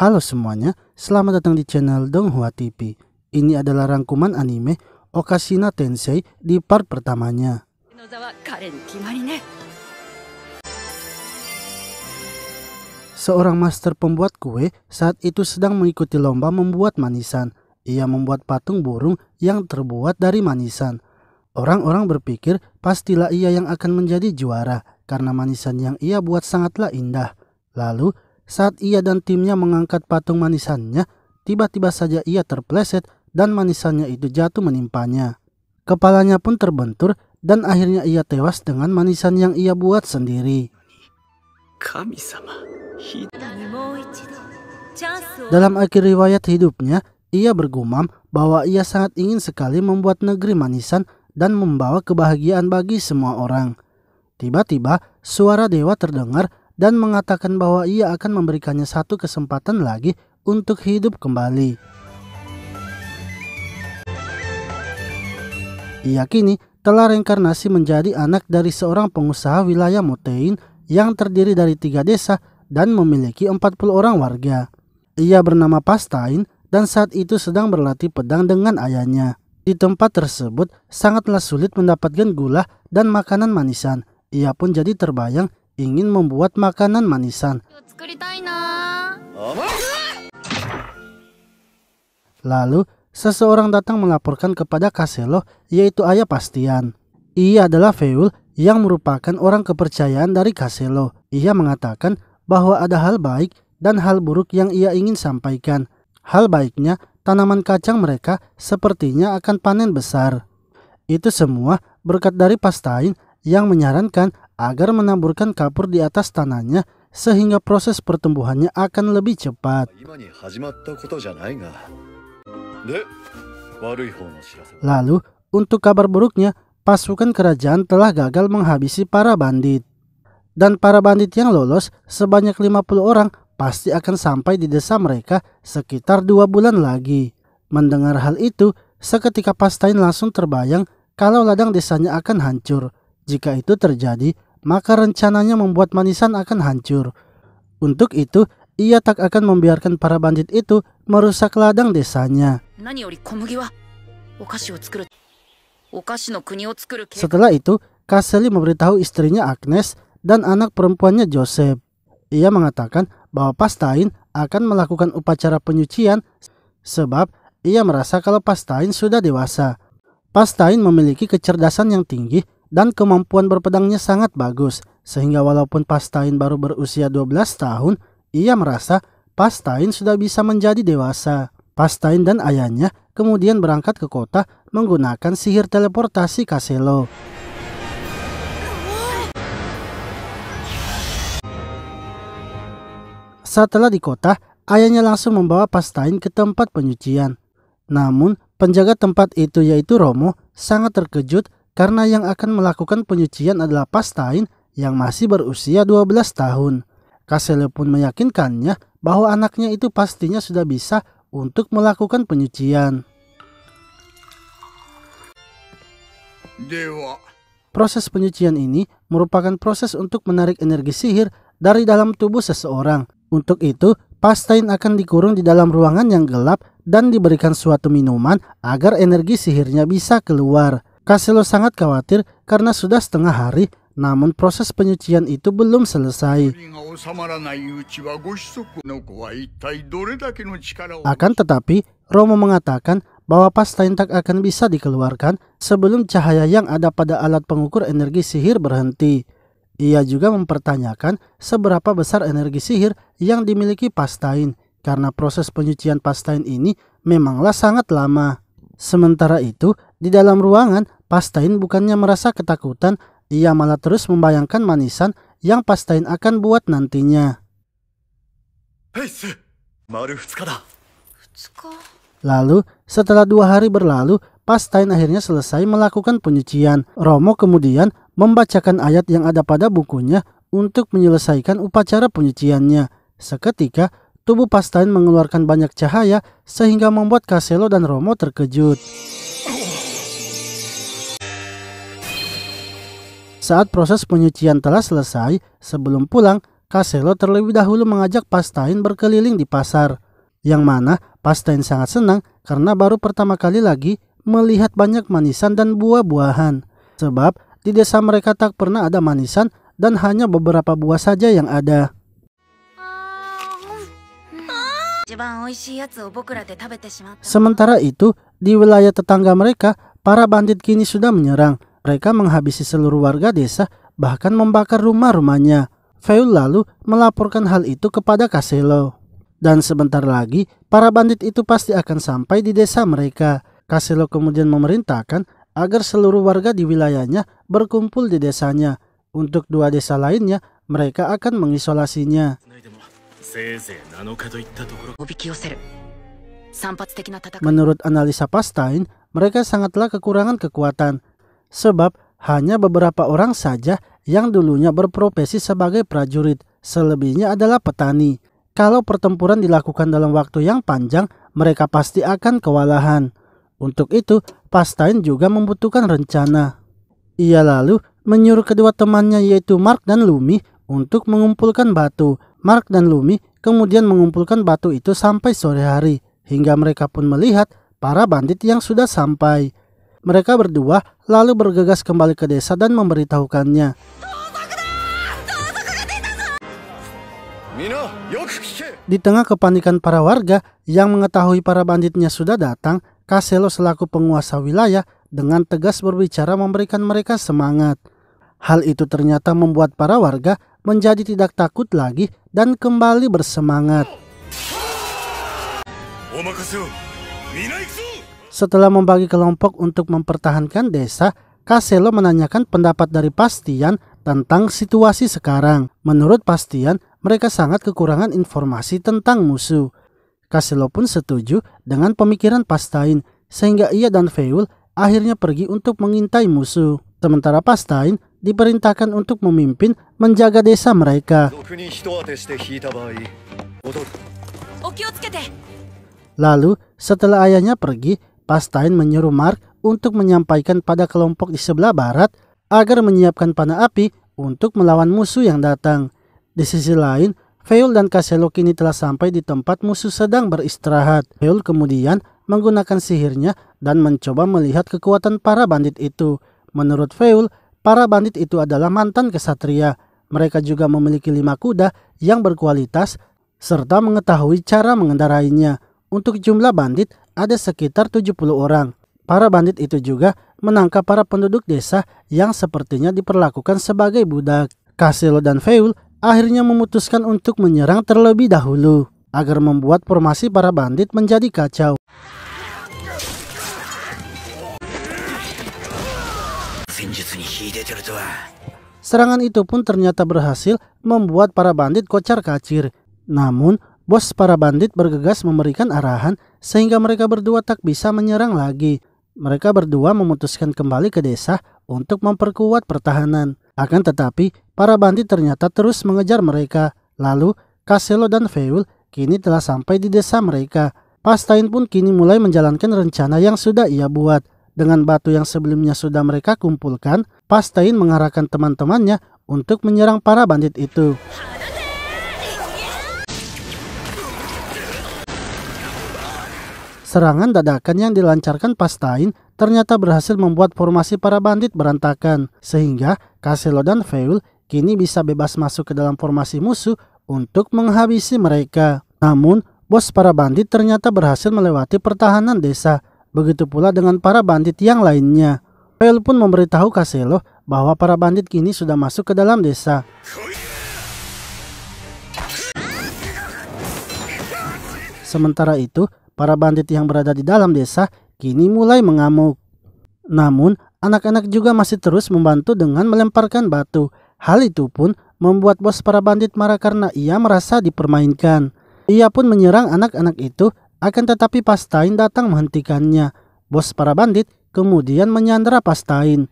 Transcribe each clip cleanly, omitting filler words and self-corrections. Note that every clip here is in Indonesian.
Halo semuanya, selamat datang di channel Donghua TV. Ini adalah rangkuman anime Okashina Tensei di part pertamanya. Seorang master pembuat kue saat itu sedang mengikuti lomba membuat manisan. Ia membuat patung burung yang terbuat dari manisan. Orang-orang berpikir pastilah ia yang akan menjadi juara karena manisan yang ia buat sangatlah indah. Lalu saat ia dan timnya mengangkat patung manisannya, tiba-tiba saja ia terpleset dan manisannya itu jatuh menimpanya. Kepalanya pun terbentur dan akhirnya ia tewas dengan manisan yang ia buat sendiri. Dalam akhir riwayat hidupnya, ia bergumam bahwa ia sangat ingin sekali membuat negeri manisan dan membawa kebahagiaan bagi semua orang. Tiba-tiba suara dewa terdengar dan mengatakan bahwa ia akan memberikannya satu kesempatan lagi untuk hidup kembali. Ia kini telah reinkarnasi menjadi anak dari seorang pengusaha wilayah Motein yang terdiri dari 3 desa dan memiliki 40 orang warga. Ia bernama Pastain dan saat itu sedang berlatih pedang dengan ayahnya. Di tempat tersebut sangatlah sulit mendapatkan gula dan makanan manisan. Ia pun jadi terbayang ingin membuat makanan manisan. Lalu seseorang datang melaporkan kepada Kaselo, yaitu ayah Pastian. Ia adalah Feul yang merupakan orang kepercayaan dari Kaselo. Ia mengatakan bahwa ada hal baik dan hal buruk yang ia ingin sampaikan. Hal baiknya, tanaman kacang mereka sepertinya akan panen besar. Itu semua berkat dari Pastain yang menyarankan agar menaburkan kapur di atas tanahnya sehingga proses pertumbuhannya akan lebih cepat. Lalu, untuk kabar buruknya, pasukan kerajaan telah gagal menghabisi para bandit. Dan para bandit yang lolos sebanyak 50 orang pasti akan sampai di desa mereka sekitar 2 bulan lagi. Mendengar hal itu, seketika Pastain langsung terbayang kalau ladang desanya akan hancur. Jika itu terjadi, maka rencananya membuat manisan akan hancur. Untuk itu, ia tak akan membiarkan para bandit itu merusak ladang desanya. Setelah itu, Kaseli memberitahu istrinya Agnes dan anak perempuannya Joseph. Ia mengatakan bahwa Pastain akan melakukan upacara penyucian sebab ia merasa kalau Pastain sudah dewasa. Pastain memiliki kecerdasan yang tinggi dan kemampuan berpedangnya sangat bagus, sehingga walaupun Pastain baru berusia 12 tahun, ia merasa Pastain sudah bisa menjadi dewasa. Pastain dan ayahnya kemudian berangkat ke kota menggunakan sihir teleportasi Kaselo. Setelah di kota, ayahnya langsung membawa Pastain ke tempat penyucian. Namun, penjaga tempat itu yaitu Romo sangat terkejut karena yang akan melakukan penyucian adalah Pastain yang masih berusia 12 tahun. Kaselo pun meyakinkannya bahwa anaknya itu pastinya sudah bisa untuk melakukan penyucian. Proses penyucian ini merupakan proses untuk menarik energi sihir dari dalam tubuh seseorang. Untuk itu, Pastain akan dikurung di dalam ruangan yang gelap dan diberikan suatu minuman agar energi sihirnya bisa keluar. Kaselo sangat khawatir karena sudah setengah hari, namun proses penyucian itu belum selesai. Akan tetapi, Romo mengatakan bahwa Pastain tak akan bisa dikeluarkan sebelum cahaya yang ada pada alat pengukur energi sihir berhenti. Ia juga mempertanyakan seberapa besar energi sihir yang dimiliki Pastain, karena proses penyucian Pastain ini memanglah sangat lama. Sementara itu, di dalam ruangan, Pastain bukannya merasa ketakutan, ia malah terus membayangkan manisan yang Pastain akan buat nantinya. Lalu, setelah 2 hari berlalu, Pastain akhirnya selesai melakukan penyucian. Romo kemudian membacakan ayat yang ada pada bukunya untuk menyelesaikan upacara penyuciannya. Seketika, tubuh Pastain mengeluarkan banyak cahaya sehingga membuat Kaselo dan Romo terkejut. Saat proses penyucian telah selesai, sebelum pulang, Caselo terlebih dahulu mengajak Pastain berkeliling di pasar, yang mana Pastain sangat senang karena baru pertama kali lagi melihat banyak manisan dan buah-buahan. Sebab di desa mereka tak pernah ada manisan dan hanya beberapa buah saja yang ada. Sementara itu, di wilayah tetangga mereka, para bandit kini sudah menyerang. Mereka menghabisi seluruh warga desa, bahkan membakar rumah-rumahnya. Feul lalu melaporkan hal itu kepada Caselo. Dan sebentar lagi, para bandit itu pasti akan sampai di desa mereka. Caselo kemudian memerintahkan agar seluruh warga di wilayahnya berkumpul di desanya. Untuk 2 desa lainnya, mereka akan mengisolasinya. Menurut analisa Pastain, mereka sangatlah kekurangan kekuatan. Sebab hanya beberapa orang saja yang dulunya berprofesi sebagai prajurit. Selebihnya adalah petani. Kalau pertempuran dilakukan dalam waktu yang panjang, mereka pasti akan kewalahan. Untuk itu, Pastain juga membutuhkan rencana. Ia lalu menyuruh kedua temannya yaitu Mark dan Lumi untuk mengumpulkan batu. Mark dan Lumi kemudian mengumpulkan batu itu sampai sore hari, hingga mereka pun melihat para bandit yang sudah sampai. Mereka berdua lalu bergegas kembali ke desa dan memberitahukannya. Di tengah kepanikan para warga yang mengetahui para banditnya sudah datang, Caselo selaku penguasa wilayah dengan tegas berbicara memberikan mereka semangat. Hal itu ternyata membuat para warga menjadi tidak takut lagi dan kembali bersemangat. Setelah membagi kelompok untuk mempertahankan desa, Caselo menanyakan pendapat dari Pastian tentang situasi sekarang. Menurut Pastian, mereka sangat kekurangan informasi tentang musuh. Caselo pun setuju dengan pemikiran Pastain, sehingga ia dan Feul akhirnya pergi untuk mengintai musuh. Sementara Pastain diperintahkan untuk memimpin menjaga desa mereka. Lalu, setelah ayahnya pergi, Pastain menyuruh Mark untuk menyampaikan pada kelompok di sebelah barat agar menyiapkan panah api untuk melawan musuh yang datang. Di sisi lain, Feul dan Caselo kini telah sampai di tempat musuh sedang beristirahat. Feul kemudian menggunakan sihirnya dan mencoba melihat kekuatan para bandit itu. Menurut Feul, para bandit itu adalah mantan kesatria. Mereka juga memiliki 5 kuda yang berkualitas serta mengetahui cara mengendarainya. Untuk jumlah bandit ada sekitar 70 orang. Para bandit itu juga menangkap para penduduk desa yang sepertinya diperlakukan sebagai budak. Caselo dan Feul akhirnya memutuskan untuk menyerang terlebih dahulu agar membuat formasi para bandit menjadi kacau. Serangan itu pun ternyata berhasil membuat para bandit kocar-kacir. Namun, bos para bandit bergegas memberikan arahan sehingga mereka berdua tak bisa menyerang lagi. Mereka berdua memutuskan kembali ke desa untuk memperkuat pertahanan. Akan tetapi, para bandit ternyata terus mengejar mereka. Lalu, Caselo dan Feul kini telah sampai di desa mereka. Pastain pun kini mulai menjalankan rencana yang sudah ia buat. Dengan batu yang sebelumnya sudah mereka kumpulkan, Pastain mengarahkan teman-temannya untuk menyerang para bandit itu. Serangan dadakan yang dilancarkan Pastain ternyata berhasil membuat formasi para bandit berantakan, sehingga Caselo dan Feul kini bisa bebas masuk ke dalam formasi musuh untuk menghabisi mereka. Namun, bos para bandit ternyata berhasil melewati pertahanan desa. Begitu pula dengan para bandit yang lainnya. Feul pun memberitahu Caselo bahwa para bandit kini sudah masuk ke dalam desa. Sementara itu, para bandit yang berada di dalam desa kini mulai mengamuk. Namun, anak-anak juga masih terus membantu dengan melemparkan batu. Hal itu pun membuat bos para bandit marah karena ia merasa dipermainkan. Ia pun menyerang anak-anak itu, akan tetapi Pastain datang menghentikannya. Bos para bandit kemudian menyandera Pastain.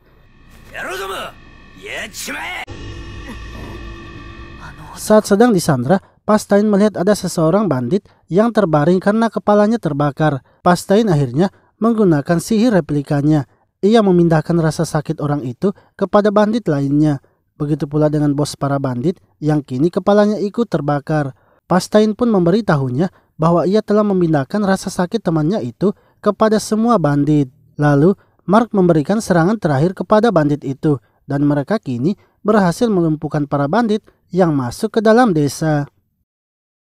Saat sedang disandra, Pastain melihat ada seseorang bandit yang terbaring karena kepalanya terbakar. Pastain akhirnya menggunakan sihir replikanya. Ia memindahkan rasa sakit orang itu kepada bandit lainnya. Begitu pula dengan bos para bandit yang kini kepalanya ikut terbakar. Pastain pun memberitahunya bahwa ia telah memindahkan rasa sakit temannya itu kepada semua bandit. Lalu Mark memberikan serangan terakhir kepada bandit itu dan mereka kini berhasil melumpuhkan para bandit yang masuk ke dalam desa.